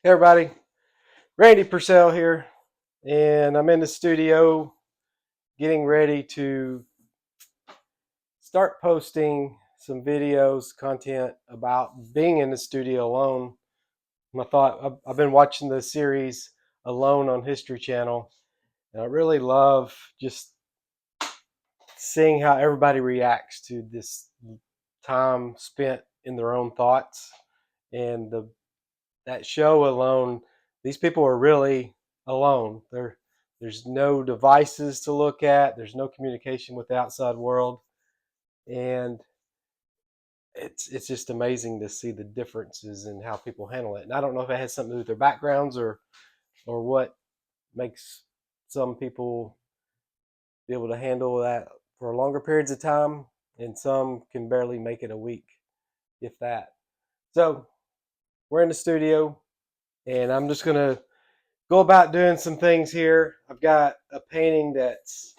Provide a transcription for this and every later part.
Hey everybody, Randy Purcell here, and I'm in the studio getting ready to start posting some videos, content about being in the studio alone. I thought I've been watching the series Alone on History Channel, and I really love just seeing how everybody reacts to this time spent in their own thoughts. And that show alone, these people are really alone. There's no devices to look at. There's no communication with the outside world, and it's just amazing to see the differences in how people handle it. And I don't know if it has something to do with their backgrounds or what makes some people be able to handle that for longer periods of time, and some can barely make it a week, if that. So we're in the studio, and I'm just gonna go about doing some things here. I've got a painting that's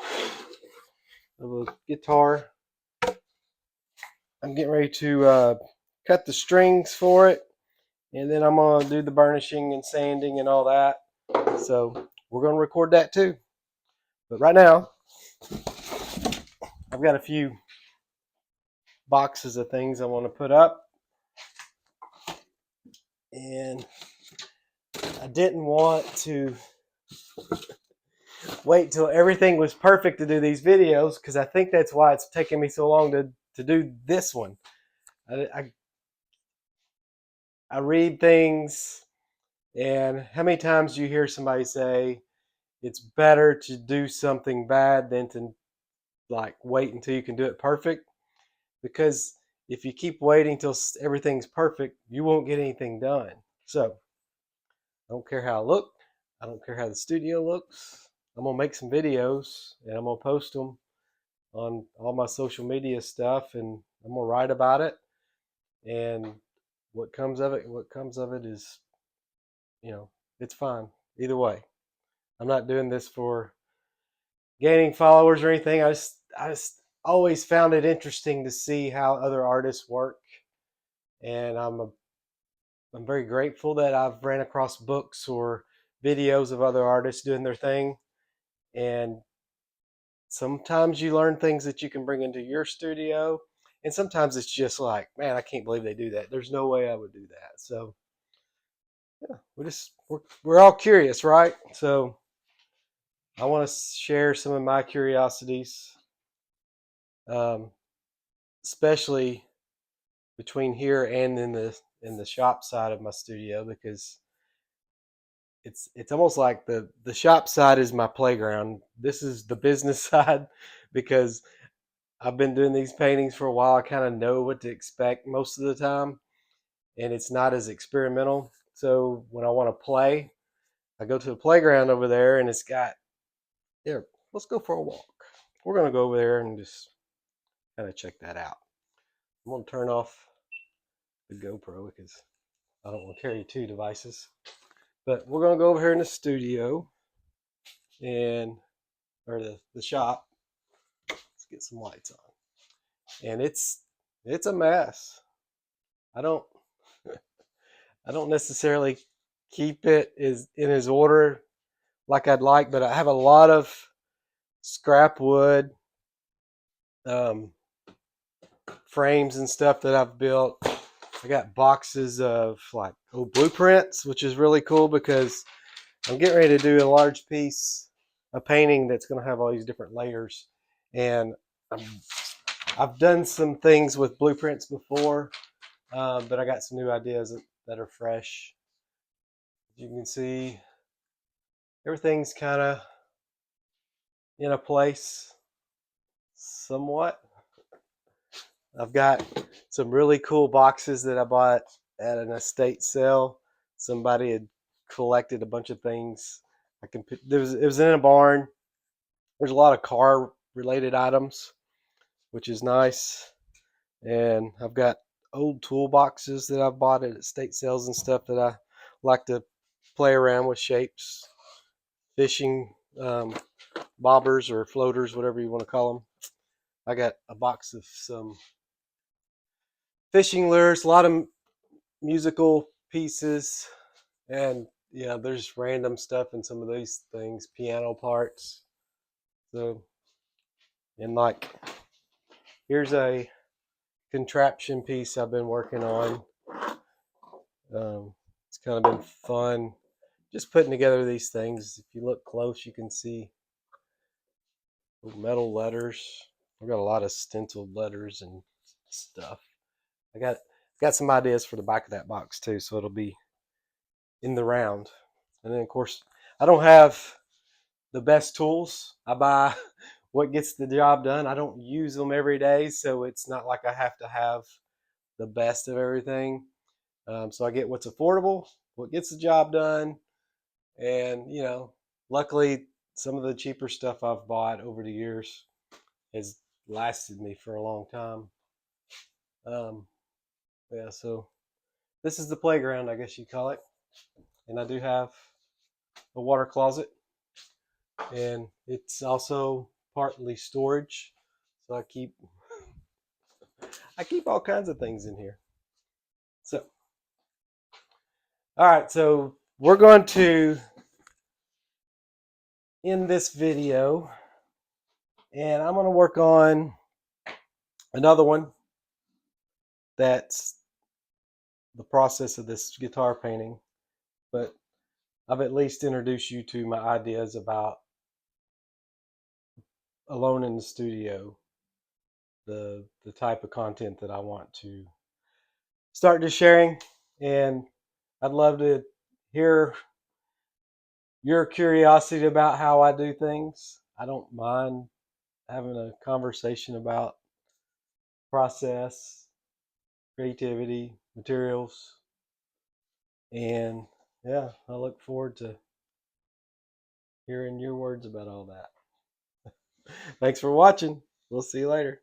of a guitar. I'm getting ready to cut the strings for it, and then I'm going to do the burnishing and sanding and all that. So we're going to record that too. But right now, I've got a few boxes of things I want to put up, and I didn't want to wait till everything was perfect to do these videos, because I think that's why it's taking me so long to do this one. I read things, and how many times do you hear somebody say it's better to do something bad than to like wait until you can do it perfect? Because if you keep waiting till everything's perfect, you won't get anything done. So I don't care how I look. I don't care how the studio looks. I'm gonna make some videos and I'm gonna post them on all my social media stuff, and I'm gonna write about it. And what comes of it is, it's fine either way. I'm not doing this for gaining followers or anything. I just always found it interesting to see how other artists work, and I'm very grateful that I've ran across books or videos of other artists doing their thing. And sometimes you learn things that you can bring into your studio, and sometimes it's just like, man, I can't believe they do that. There's no way I would do that. So yeah, we're all curious, right? So I want to share some of my curiosities, um, especially between here and in the shop side of my studio, because it's almost like the shop side is my playground. This is the business side, because I've been doing these paintings for a while. I kind of know what to expect most of the time, and it's not as experimental. So when I want to play, I go to the playground over there, and it's got, here, let's go for a walk. We're gonna go over there and just kind of check that out. I'm gonna turn off the GoPro because I don't want to carry two devices. But we're gonna go over here in the studio and or the shop. Let's get some lights on. And it's a mess. I don't I don't necessarily keep it is in his order like I'd like, but I have a lot of scrap wood, um, frames and stuff that I've built. I got boxes of like old blueprints, which is really cool because I'm getting ready to do a large piece, a painting that's going to have all these different layers. And I've done some things with blueprints before, but I got some new ideas that are fresh. As you can see, everything's kind of in a place somewhat. I've got some really cool boxes that I bought at an estate sale. Somebody had collected a bunch of things. It was in a barn. There's a lot of car related items, which is nice. And I've got old toolboxes that I've bought at estate sales and stuff that I like to play around with shapes, fishing, bobbers or floaters, whatever you want to call them. I got a box of some fishing lures, a lot of musical pieces, And yeah, there's random stuff in some of these things, piano parts. So, and like, here's a contraption piece I've been working on. It's kind of been fun just putting together these things. If you look close, you can see metal letters. I've got a lot of stenciled letters and stuff. I got some ideas for the back of that box too, so it'll be in the round. And then of course, I don't have the best tools. I buy what gets the job done. I don't use them every day, so it's not like I have to have the best of everything. So I get what's affordable, what gets the job done, and luckily some of the cheaper stuff I've bought over the years has lasted me for a long time. Um, yeah, so this is the playground, I guess you call it, and I do have a water closet, and it's also partly storage. So I keep all kinds of things in here. So, all right, so we're going to end this video, and I'm going to work on another one that's the process of this guitar painting, but I've at least introduced you to my ideas about Alone in the Studio, the type of content that I want to start just sharing, and I'd love to hear your curiosity about how I do things. I don't mind having a conversation about process, creativity, materials, and yeah, I look forward to hearing your words about all that. Thanks for watching. We'll see you later.